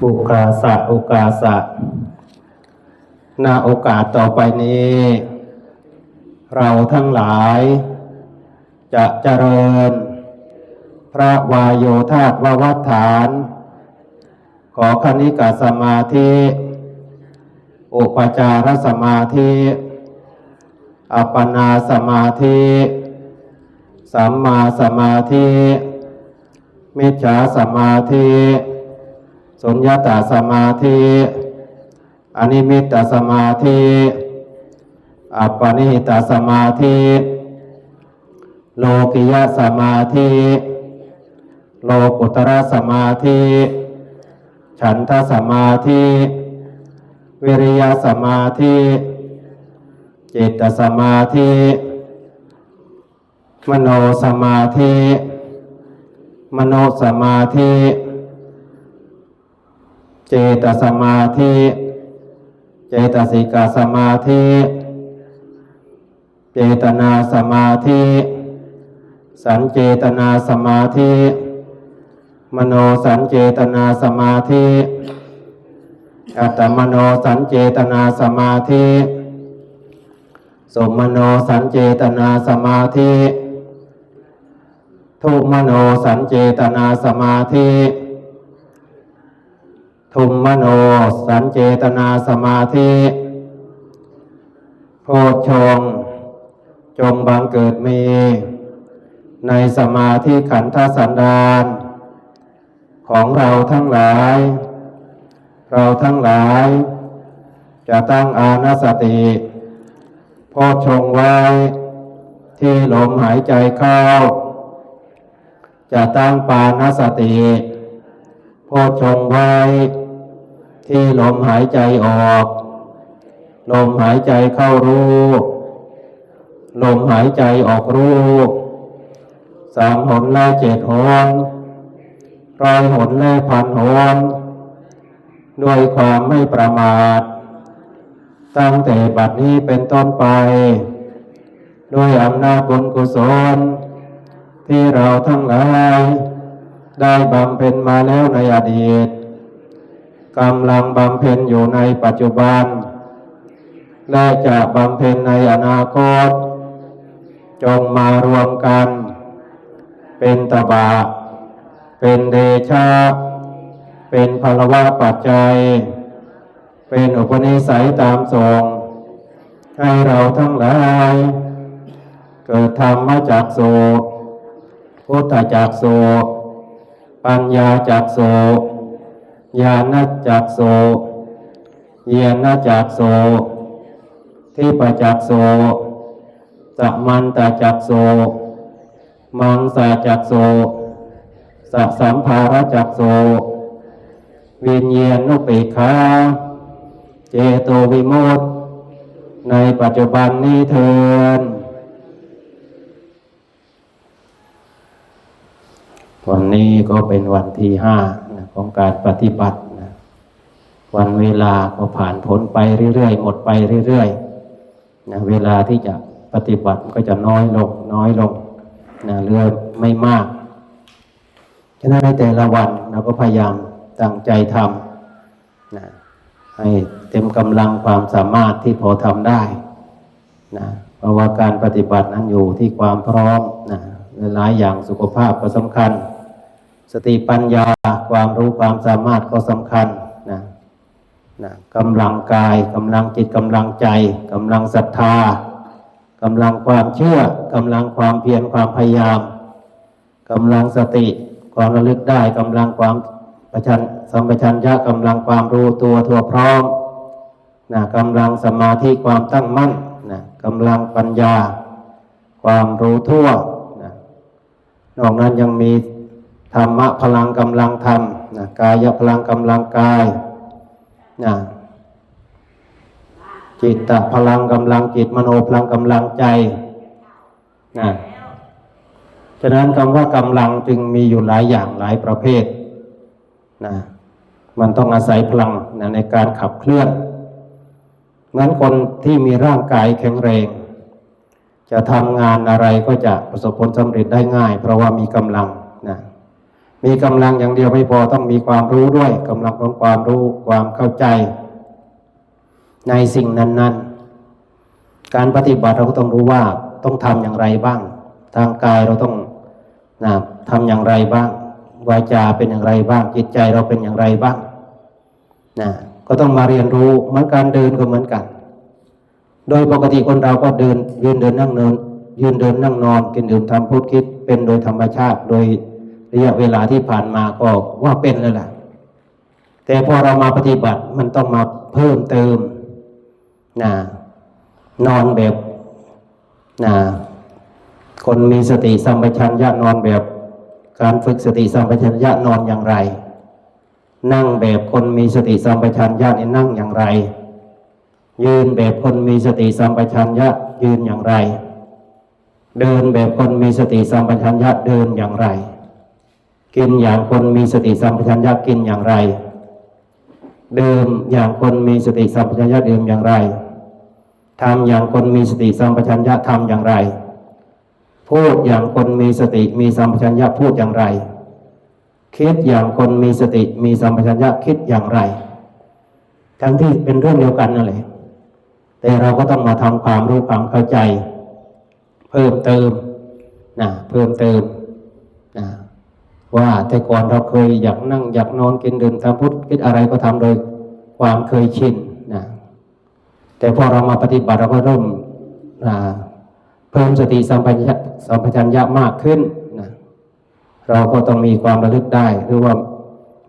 อุกาสะอุกาสะณโอกาสต่อไปนี้เราทั้งหลายจะเจริญพระวายโยธาตววัฏฐานขอคณิกะสมาธิอุปจารสมาธิอัปปนาสมาธิสัมมาสมาธิมิจฉาสมาธิสุญญตาสมาธิอนิมิตตสมาธิอัปปนิหิตสมาธิโลกิยสมาธิโลกุตระสมาธิฉันทสมาธิวิริยสมาธิจิตตสมาธิมโนสมาธิมโนสมาธิเจตสมาธิเจตสิกสมาธิเจตนาสมาธิสัญเจตนาสมาธิมโนสัญเจตนาสมาธิอัตตมโนสัญเจตนาสมาธิสมโนสัญเจตนาสมาธิทุมโนสัญเจตนาสมาธิทุมมโนสัญเจตนาสมาธิโพชฌงค์จงบังเกิดมีในสมาธิขันธสันดานของเราทั้งหลายเราทั้งหลายจะตั้งอานาสติโพชฌงค์ไว้ที่ลมหายใจเข้าจะตั้งปานาสติโพชฌงค์ไว้ที่ลมหายใจออกลมหายใจเข้ารู้ลมหายใจออกรู้3 หนและ7 หน100 หนและ1,000 หนด้วยความไม่ประมาทตั้งแต่บัดนี้เป็นต้นไปด้วยอำนาจบุญกุศลที่เราทั้งหลายได้บำเพ็ญมาแล้วในอดีตกำลังบำเพ็ญอยู่ในปัจจุบันและจะบำเพ็ญในอนาคตจงมารวมกันเป็นตบะเป็นเดชะเป็นพลวะปัจจัยเป็นอุปนิสัยตามส่งให้เราทั้งหลายเกิดธรรมจักสุพุทธจักสุปัญญาจักสุญาณจักสุญาณจักสุทิปจักสุสัมมันตจักสุมังสาจักสุสัสสัมภารจักสุวิญญาณุเปกขาเจโตวิมุตติในปัจจุบันนี้เถิดวันนี้ก็เป็นวันที่5ของการปฏิบัตินะวันเวลาก็ผ่านพ้นไปเรื่อยๆหมดไปเรื่อยๆนะเวลาที่จะปฏิบัติก็จะน้อยลงนะเรื่อยไม่มากฉะนั้นในแต่ละวันเราก็พยายามตั้งใจทำนะให้เต็มกำลังความสามารถที่พอทำได้นะเพราะว่าการปฏิบัตินั้นอยู่ที่ความพร้อมนะหลายอย่างสุขภาพก็สำคัญสติปัญญาความรู้ความสามารถก็สำคัญนะกำลังกายกำลังจิตกำลังใจกำลังศรัทธากำลังความเชื่อกำลังความเพียรความพยายามกำลังสติความระลึกได้กำลังความสัมปชัญญะกำลังความรู้ตัวทั่วพร้อมนะกำลังสมาธิความตั้งมั่นนะกำลังปัญญาความรู้ทั่วนะนอกนั้นยังมีธรรมะพลังกำลังธรรมนะกายพลังกำลังกายนะจิตตพลังกำลังจิตมโนพลังกำลังใจนะฉะนั้นคำว่ากำลังจึงมีอยู่หลายอย่างหลายประเภทนะมันต้องอาศัยพลังนะในการขับเคลื่อนงั้นคนที่มีร่างกายแข็งแรงจะทำงานอะไรก็จะประสบผลสำเร็จได้ง่ายเพราะว่ามีกำลังนะ มีกำลังอย่างเดียวไม่พอต้องมีความรู้ด้วยกำลังของความรู้ความเข้าใจในสิ่งนั้นๆการปฏิบัติเราก็ต้องรู้ว่าต้องทำอย่างไรบ้างทางกายเราต้องทำอย่างไรบ้างวาจาเป็นอย่างไรบ้างจิตใจเราเป็นอย่างไรบ้างก็ต้องมาเรียนรู้เหมือนการเดินก็เหมือนกันโดยปกติคนเราก็เดินยืนเดินนั่งนอนยืนเดินนั่งนอนกินดื่มทำพูดคิดเป็นโดยธรรมชาติโดยระยะเวลาที่ผ่านมาก็ว่าเป็นแล้วล่ะแต่พอเรามาปฏิบัติมันต้องมาเพิ่มเติมนอนแบบคนมีสติสัมปชัญญะนอนแบบการฝึกสติสัมปชัญญะนอนอย่างไรนั่งแบบคนมีสติสัมปชัญญะนี่นั่งอย่างไรยืนแบบคนมีสติสัมปชัญญะยืนอย่างไรเดินแบบคนมีสติสัมปชัญญะเดินอย่างไรกินอย่างคนมีสติสัมปชัญญะกินอย่างไรเดิมอย่างคนมีสติสัมปชัญญะเดิมอย่างไรทำอย่างคนมีสติสัมปชัญญะทำอย่างไรพูดอย่างคนมีสติมีสัมปชัญญะพูดอย่างไรคิดอย่างคนมีสติมีสัมปชัญญะคิดอย่างไรทั้งที่เป็นเรื่องเดียวกันนั่นแหละแต่เราก็ต้องมาทำความรู้ความเข้าใจเพิ่มเติมเพิ่มเติมว่าแต่ก่อนเราเคยอยากนั่งอยากนอนกินดื่มทำพูดคิดอะไรก็ทำโดยความเคยชินแต่พอเรามาปฏิบัติเราก็เริ่มเพิ่มสติสัมปชัญญะมากขึ้นเราก็ต้องมีความระลึกได้หรือว่า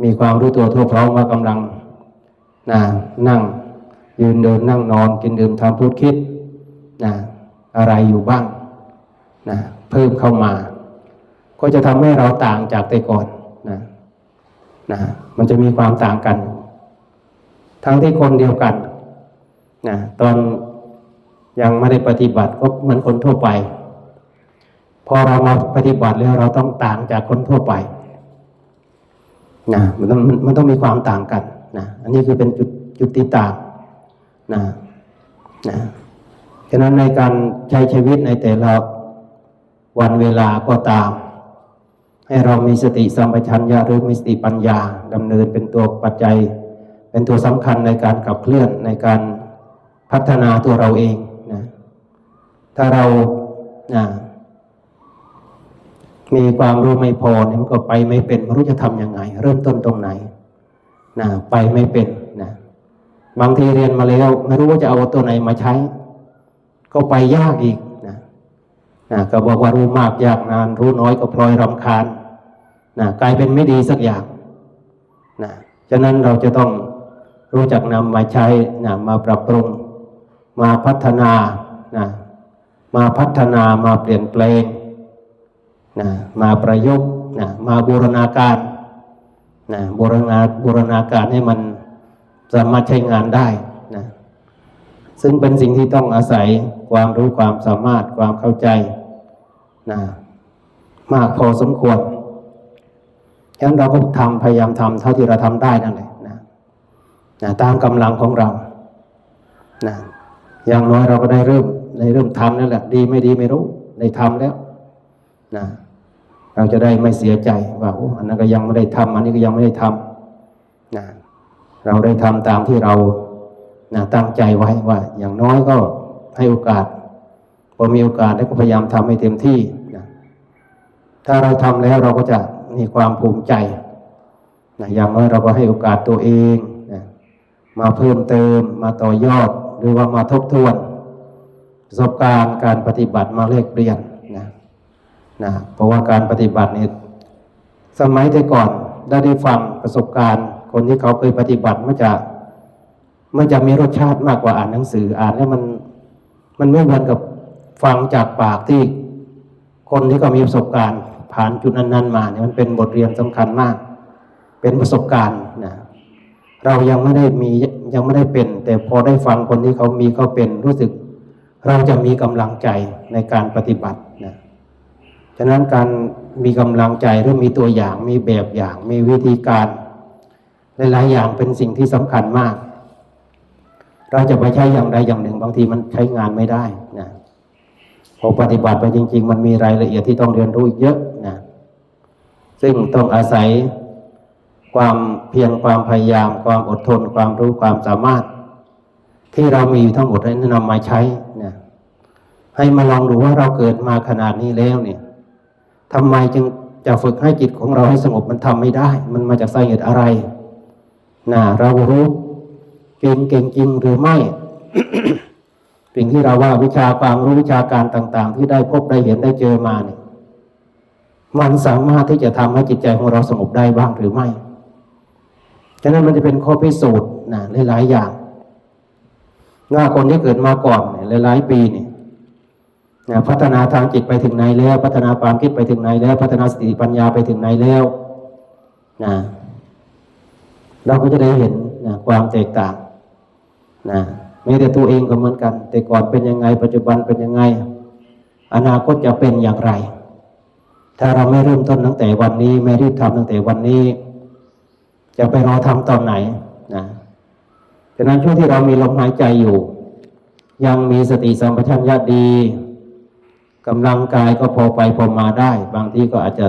มีความรู้ตัวทั่วพร้อมว่ากำลังนั่งยืนเดินนั่งนอนกินดื่มทำพูดคิดอะไรอยู่บ้างเพิ่มเข้ามาก็จะทำให้เราต่างจากแต่ก่อนมันจะมีความต่างกันทั้งที่คนเดียวกันตอนยังไม่ได้ปฏิบัติก็เหมือนคนทั่วไปพอเรามาปฏิบัติแล้วเราต้องต่างจากคนทั่วไปมันต้องมีความต่างกันอันนี้คือเป็นจุดที่ต่างฉะนั้นในการใช้ชีวิตในแต่ละวันเวลาก็ตามให้เรามีสติสัมปชัญญะหรือมีสติปัญญาดำเนินเป็นตัวปัจจัยเป็นตัวสำคัญในการขับเคลื่อนในการพัฒนาตัวเราเองถ้าเรามีความรู้ไม่พอเนี่ยมันก็ไปไม่เป็นไม่รู้จะทำยังไงเริ่มต้นตรงไหนไปไม่เป็นบางทีเรียนมาแล้วไม่รู้ว่าจะเอาตัวไหนมาใช้ก็ไปยากอีกก็บอกว่ารู้มากยากนานรู้น้อยก็พลอยรำคาญกลายเป็นไม่ดีสักอย่างฉะนั้นเราจะต้องรู้จักนำมาใช้มาปรับปรุงมาพัฒนามาเปลี่ยนแปลงมาประยุกต์มาบูรณาการบูรณาการให้มันสามารถใช้งานได้ซึ่งเป็นสิ่งที่ต้องอาศัยความรู้ความสามารถความเข้าใจมากพอสมควรฉะนั้นเราก็พยายามทำเท่าที่เราทำได้นั่นแหละตามกำลังของเราอย่างน้อยเราก็ได้เริ่มทำนั่นแหละดีไม่ดีไม่รู้ได้ทำแล้วเราจะได้ไม่เสียใจว่าอันนั้นก็ยังไม่ได้ทำอันนี้ก็ยังไม่ได้ทำเราได้ทำตามที่เราตั้งใจไว้ว่าอย่างน้อยก็ให้โอกาสพอมีโอกาสแล้วก็พยายามทำให้เต็มที่ถ้าเราทำแล้วเราก็จะมีความภูมิใจอย่างน้อยเราก็ให้โอกาสตัวเองมาเพิ่มเติมมาต่อยอดหรือว่ามาทบทวนประสบการณ์การปฏิบัติมาแลกเปลี่ยนเพราะว่าการปฏิบัตินี่สมัยแต่ก่อนได้ฟังประสบการณ์คนที่เขาเคยปฏิบัติมันจะมีรสชาติมากกว่าอ่านหนังสืออ่านแล้วมันไม่เหมือนกับฟังจากปากที่คนที่เขามีประสบการณ์ผ่านจุดนั้นๆมาเนี่ยมันเป็นบทเรียนสำคัญมากเป็นประสบการณ์เรายังไม่ได้เป็นแต่พอได้ฟังคนที่เขามีเขาเป็นรู้สึกเราจะมีกำลังใจในการปฏิบัติฉะนั้นการมีกำลังใจหรือมีตัวอย่างมีแบบอย่างมีวิธีการหลายๆอย่างเป็นสิ่งที่สำคัญมากเราจะไปใช้อย่างใดอย่างหนึ่งบางทีมันใช้งานไม่ได้พอปฏิบัติไปจริงๆมันมีรายละเอียดที่ต้องเรียนรู้อีกเยอะ ซึ่งต้องอาศัยความเพียรความพยายามความอดทนความรู้ความสามารถที่เรามีอยู่ทั้งหมดให้นำมาใช้นะให้มาลองดูว่าเราเกิดมาขนาดนี้แล้วเนี่ยทำไมจึงจะฝึกให้จิตของเราให้สงบมันทำไม่ได้มันมาจากสาเหตุอะไรนะเรารู้เก่งจริงหรือไม่ สิ่งที่เราว่าวิชาความรู้วิชาการต่างๆที่ได้พบได้เห็นได้เจอมาเนี่ยมันสามารถที่จะทำให้จิตใจของเราสงบได้บ้างหรือไม่ฉะนั้นมันจะเป็นข้อพิสูจน์นะหลายๆอย่างว่าคนที่เกิดมาก่อนหลายๆปีเนี่ยพัฒนาทางจิตไปถึงไหนแล้วพัฒนาความคิดไปถึงไหนแล้วพัฒนาสติปัญญาไปถึงไหนแล้วนะเราก็จะได้เห็นนะความแตกต่างนะแม้แต่ตัวเองก็เหมือนกันแต่ก่อนเป็นยังไงปัจจุบันเป็นยังไงอนาคตจะเป็นอย่างไรถ้าเราไม่เริ่มต้นตั้งแต่วันนี้ไม่รีบทำตั้งแต่วันนี้จะไปรอทำตอนไหนนะฉะนั้นช่วงที่เรามีลมหายใจอยู่ยังมีสติสัมปชัญญะดีกำลังกายก็พอไปพอมาได้บางทีก็อาจจะ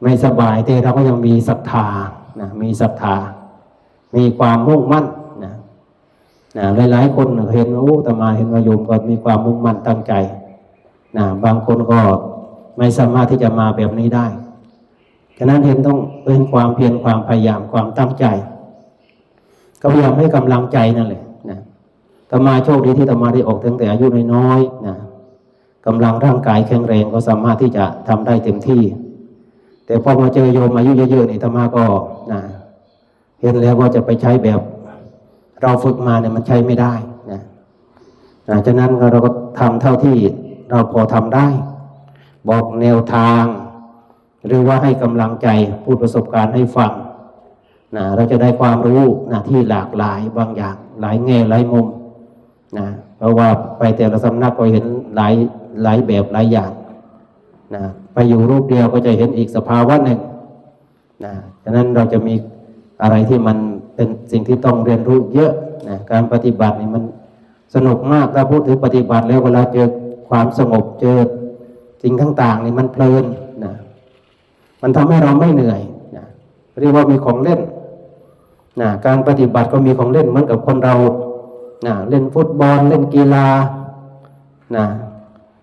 ไม่สบายแต่เราก็ยังมีศรัทธานะมีศรัทธามีความมุ่งมั่นนะหลายๆคนเห็นว่าอาตมาเห็นว่าโยมก็มีความมุ่งมั่นตั้งใจนะบางคนก็ไม่สามารถที่จะมาแบบนี้ได้ฉะนั้นเห็นต้องเป็นความเพียรความพยายามความตั้งใจก็พยายามให้กำลังใจนั่นแหละนะอาตมาโชคดีที่อาตมาได้ออกตั้งแต่อายุน้อยๆนะกำลังร่างกายแข็งแรงก็สามารถที่จะทำได้เต็มที่แต่พอมาเจอโยมอายุเยอะๆนี่อาตมาก็นะเห็นแล้วว่าจะไปใช้แบบเราฝึกมาเนี่ยมันใช้ไม่ได้นะฉะนั้นเราก็ทำเท่าที่เราพอทำได้บอกแนวทางหรือว่าให้กำลังใจพูดประสบการณ์ให้ฟังนะเราจะได้ความรู้นะที่หลากหลายบางอย่างหลายแง่หลายมุมนะเพราะว่าไปแต่ละสำนักก็เห็นหลายแบบหลายอย่างนะไปอยู่รูปเดียวก็จะเห็นอีกสภาวะหนึ่งนะฉะนั้นเราจะมีอะไรที่มันเป็นสิ่งที่ต้องเรียนรู้เยอะนะการปฏิบัตินี่มันสนุกมากถ้าพูดถึงปฏิบัติแล้วเวลาเจอความสงบเจอสิ่งต่างๆนี่มันเพลินนะมันทำให้เราไม่เหนื่อยนะเรียกว่ามีของเล่นนะการปฏิบัติก็มีของเล่นเหมือนกับคนเรานะเล่นฟุตบอลเล่นกีฬานะ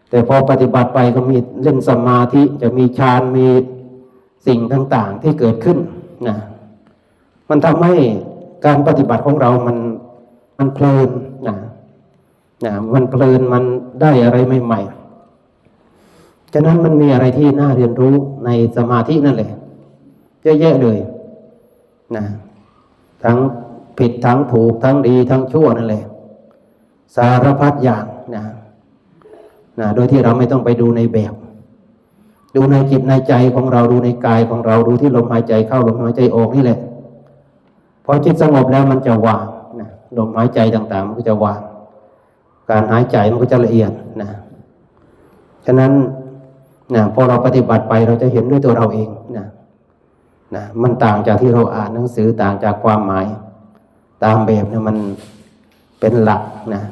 แต่พอปฏิบัติไปก็มีเล่นสมาธิจะมีฌานมีสิ่งต่างๆที่เกิดขึ้นนะมันทำให้การปฏิบัติของเรามันเพลินนะมันเพลินมันได้อะไรใหม่ๆฉะนั้นมันมีอะไรที่น่าเรียนรู้ในสมาธินั่นแหละเยอะแยะเลยนะทั้งผิดทั้งถูกทั้งดีทั้งชั่วนั่นแหละสารพัดอย่างนะโดยที่เราไม่ต้องไปดูในแบบดูในจิตในใจของเราดูในกายของเราดูที่ลมหายใจเข้าลมหายใจออกนี่แหละพอจิตสงบแล้วมันจะวางนะลมหายใจต่างๆมันก็จะวางการหายใจมันก็จะละเอียดนะฉะนั้นพอเราปฏิบัติไปเราจะเห็นด้วยตัวเราเองนะมันต่างจากที่เราอ่านหนังสือต่างจากความหมายตามแบบเนี่ยมันเป็นหลักนะ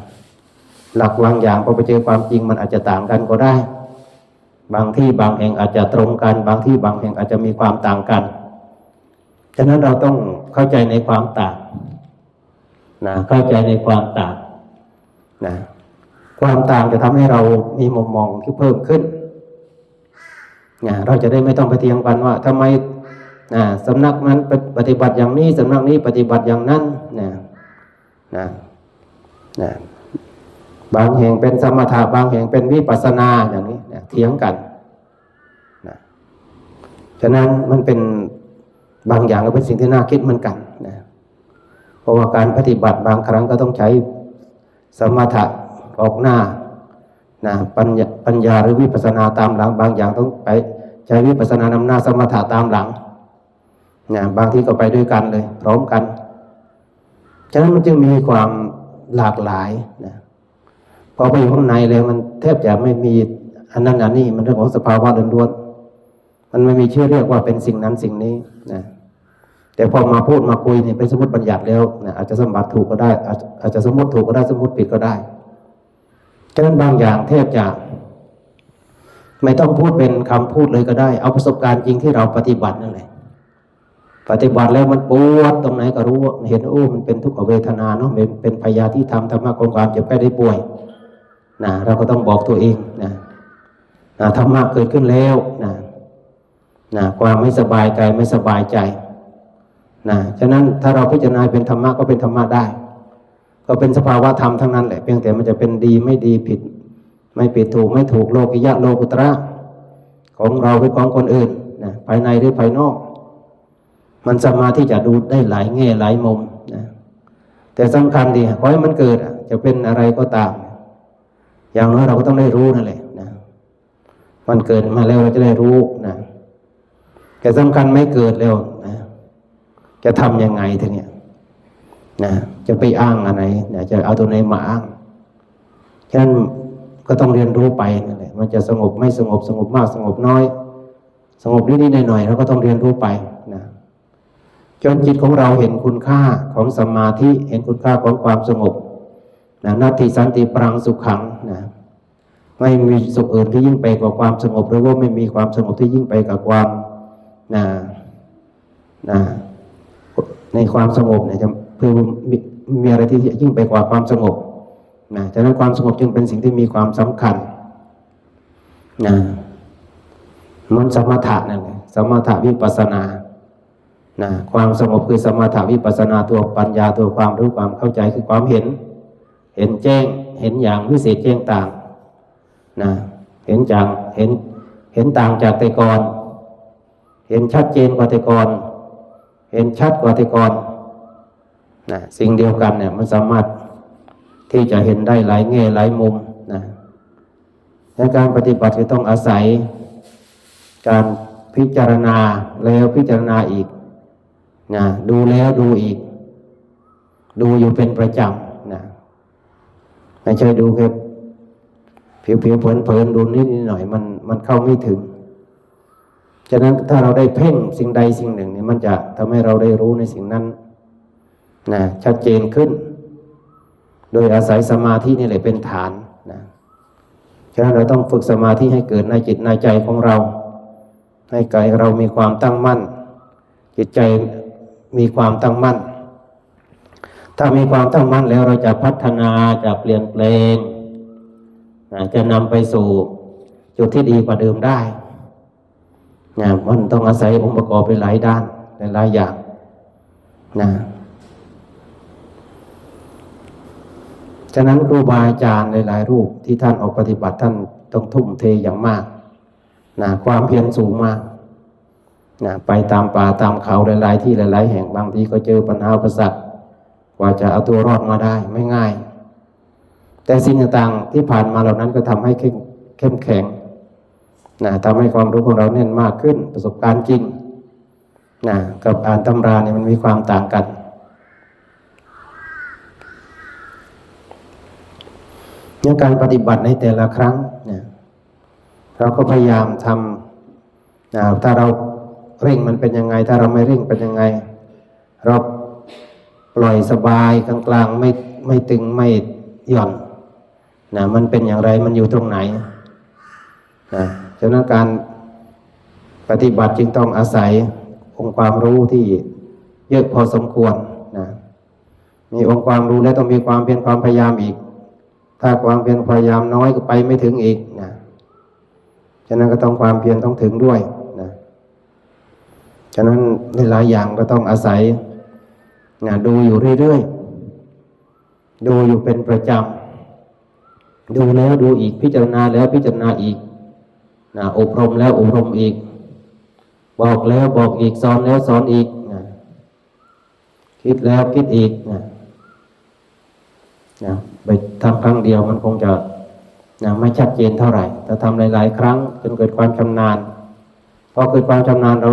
หลักบางอย่างพอไปเจอความจริงมันอาจจะต่างกันก็ได้บางที่บางแห่งอาจจะตรงกันบางที่บางแห่งอาจจะมีความต่างกันฉะนั้นเราต้องเข้าใจในความต่างนะเข้าใจในความต่างนะความต่างจะทำให้เรามีมุมมองที่เพิ่มขึ้นนะเราจะได้ไม่ต้องไปเถียงกันว่าทำไมสำนักนั้นปฏิบัติอย่างนี้สำนักนี้ปฏิบัติอย่างนั้นบางแห่งเป็นสมถะบางแห่งเป็นวิปัสสนาอย่างนี้เถียงกันฉะนั้นมันเป็นบางอย่างก็เป็นสิ่งที่น่าคิดเหมือนกันนะเพราะว่าการปฏิบัติบางครั้งก็ต้องใช้สมถะออกหน้าปัญญาหรือวิปัสสนาตามหลังบางอย่างต้องไปใช้วิปัสสนานำหน้าสมถะตามหลังบางทีก็ไปด้วยกันเลยพร้อมกันฉะนั้นมันจึงมีความหลากหลายนะพอไปอยู่ข้างในเลยมันแทบจะไม่มีอันนั้นอันนี้มันเรื่องของสภาวะล้วนๆมันไม่มีชื่อเรียกว่าเป็นสิ่งนั้นสิ่งนี้นะแต่พอมาพูดมาคุยเนี่ยเป็นสมมติบัญญัติแล้วนะอาจจะสมบัติถูกก็ได้อาจจะสมมติถูกก็ได้สมมติผิดก็ได้ฉะนั้นบางอย่างแทบจะ ไม่ต้องพูดเป็นคำพูดเลยก็ได้เอาประสบการณ์จริงที่เราปฏิบัตินั่นแหละปฏิบัติแล้วมันปวดตรงไหนก็รู้เห็นมันเป็นทุกขเวทนาเนาะเป็นพยาธิธรรมะของความเจ็บไข้ได้ป่วยนะเราก็ต้องบอกตัวเองนะธรรมะเกิดขึ้นแล้วนะความไม่สบายกายไม่สบายใจนะฉะนั้นถ้าเราพิจารณาเป็นธรรมะก็เป็นธรรมะได้ก็เป็นสภาวะธรรมทั้งนั้นแหละเพียงแต่มันจะเป็นดีไม่ดีผิดไม่ผิดถูกไม่ถูกโลกิยะโลกุตระของเราหรือของคนอื่นนะภายในหรือภายนอกมันสามารถที่จะดูได้หลายแง่หลายมุมนะแต่สำคัญดีขอให้มันเกิดจะเป็นอะไรก็ตามอย่างน้อยเราก็ต้องได้รู้นั่นแหละนะมันเกิดมาแล้วเราจะได้รู้นะแต่สำคัญไม่เกิดแล้วนะจะทำยังไงทีเนี้ยนะจะไปอ้างอะไรนะจะเอาตัวไหนมาอ้างฉะนั้นก็ต้องเรียนรู้ไปนั่นแหละมันจะสงบไม่สงบสงบมากสงบน้อยสงบนิดๆหน่อยๆเราก็ต้องเรียนรู้ไปนะจนจิตของเราเห็นคุณค่าของสมาธิเห็นคุณค่าของความสงบนะนัตถิสันติปรังสุขขังนะไม่มีสุขอื่นที่ยิ่งไปกว่าความสงบหรือว่าไม่มีความสงบที่ยิ่งไปกว่าความในความสงบเนี่ยจะเพื่อมีอะไรที่ยิ่งไปกว่าความสงบนะฉะนั้นความสงบจึงเป็นสิ่งที่มีความสำคัญนะมันสมถะนั่นแหละสมถะวิปัสสนานะความสงบคือสมถะวิปัสสนาตัวปัญญาตัวความรู้ความเข้าใจคือความเห็นแจ้งเห็นอย่างวิเศษแจ้งต่างนะเห็นต่างจากแต่ก่อนเห็นชัดเจนกว่าแต่ก่อนเห็นชัดกว่าแต่ก่อนนะสิ่งเดียวกันเนี่ยมันสามารถที่จะเห็นได้หลายแง่หลายมุมนะในการปฏิบัติจะต้องอาศัยการพิจารณาแล้วพิจารณาอีกนะดูแล้วดูอีกดูอยู่เป็นประจำนะไม่ใช่ดูแค่ผิวๆเผินๆดูนิดหน่อยมันเข้าไม่ถึงฉะนั้นถ้าเราได้เพ่งสิ่งใดสิ่งหนึ่งเนี่ยมันจะทำให้เราได้รู้ในสิ่งนั้นนะชัดเจนขึ้นโดยอาศัยสมาธินี่แหละเป็นฐานนะฉะนั้นเราต้องฝึกสมาธิให้เกิดในจิตในใจของเราให้กายเรามีความตั้งมั่นจิตใจมีความตั้งมั่นถ้ามีความตั้งมั่นแล้วเราจะพัฒนาจะเปลี่ยนแปลงจะนำไปสู่จุดที่ดีกว่าเดิมได้มันต้องอาศัยองค์ประกอบไปหลายด้านหลายอย่างนะฉะนั้นครูบาอาจารย์หลายๆรูปที่ท่านออกปฏิบัติท่านต้องทุ่มเทอย่างมากนะความเพียรสูงมากนะไปตามป่าตามเขาหลายๆที่หลายๆแห่งบางทีก็เจอปัญหาอุปสรรคกว่าจะเอาตัวรอดมาได้ไม่ง่ายแต่สิ่งต่างๆที่ผ่านมาเหล่านั้นก็ทำให้เข้มแข็งนะทำให้ความรู้ของเราแน่นมากขึ้นประสบการณ์จริงนะกับอ่านตำราเนี่ยมันมีความต่างกันในการปฏิบัติในแต่ละครั้งนะเราก็พยายามทำนะถ้าเราเร่งมันเป็นยังไงถ้าเราไม่เร่งเป็นยังไงเราปล่อยสบายกลางๆไม่ตึงไม่หย่อนนะมันเป็นอย่างไรมันอยู่ตรงไหนนะฉะนั้นการปฏิบัติจึงต้องอาศัยองค์ความรู้ที่เยอะพอสมควรนะมีองค์ความรู้แล้วต้องมีความเพียรความพยายามอีกถ้าความเพียรพยายามน้อยก็ไปไม่ถึงอีกนะฉะนั้นก็ต้องความเพียรต้องถึงด้วยนะฉะนั้นหลายอย่างก็ต้องอาศัยนะดูอยู่เรื่อยๆดูอยู่เป็นประจำดูแล้วดูอีกพิจารณาแล้วพิจารณาอีกนะอบรมแล้วอบรมอีกบอกแล้วบอกอีกสอนแล้วสอนอีกนะคิดแล้วคิดอีกนะไปทำครั้งเดียวมันคงจะไม่ชัดเจนเท่าไหร่แต่ทำหลายๆครั้งจนเกิดความชำนาญพอเกิดความชำนาญเร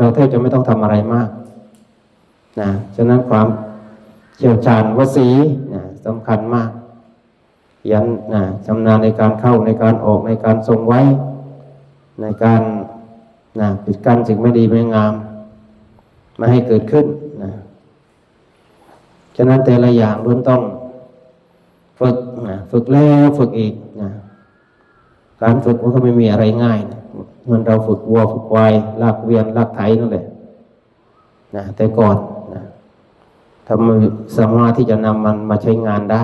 าแทบจะไม่ต้องทำอะไรมากนะฉะนั้นความเชี่ยวชาญวสีสำคัญมากยันชำนาญในการเข้าในการออกในการทรงไว้ในการปิดกั้นสิ่งไม่ดีไม่งามไม่ให้เกิดขึ้นนะฉะนั้นแต่ละอย่างล้วนต้องฝึกแล้วฝึกอีกนะ การฝึกมันก็ไม่มีอะไรง่ายนะเหมือนเราฝึกวัวฝึกควายลากเวียนลากไถนั่นแหละนะแต่ก่อนนะทำไมสามารถที่จะนำมันมาใช้งานได้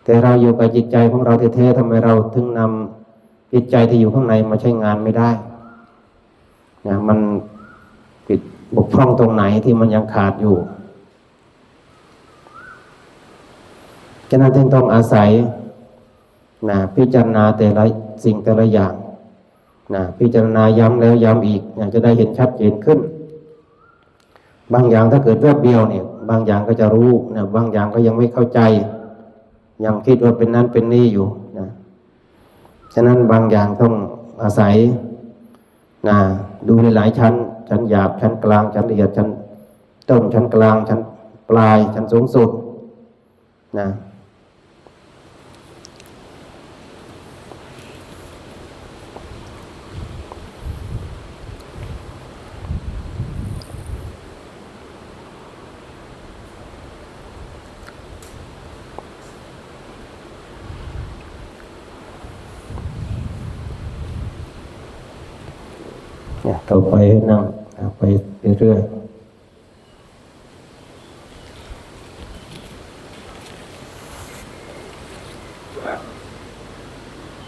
แต่เราอยู่กับจิตใจของเราแท้ๆทำไมเราถึงนำจิตใจที่อยู่ข้างในมาใช้งานไม่ได้นะมันผิดบกพร่องตรงไหนที่มันยังขาดอยู่ฉะนั้นจึงต้องอาศัยนะพิจารณาแต่ละสิ่งแต่ละอย่างนะพิจารณาย้ำแล้วย้ำอีกอยากจะได้เห็นชัดเจนขึ้นบางอย่างถ้าเกิดแวบเดียวเนี่ยบางอย่างก็จะรู้นะบางอย่างก็ยังไม่เข้าใจยังคิดว่าเป็นนั้นเป็นนี่อยู่นะฉะนั้นบางอย่างต้องอาศัยนะดูหลายๆชั้นชั้นหยาบชั้นกลางชั้นละเอียดชั้นต้นชั้นกลางชั้นปลายชั้นสูงสุดนะต่อไปนั่งไปเรื่อยๆ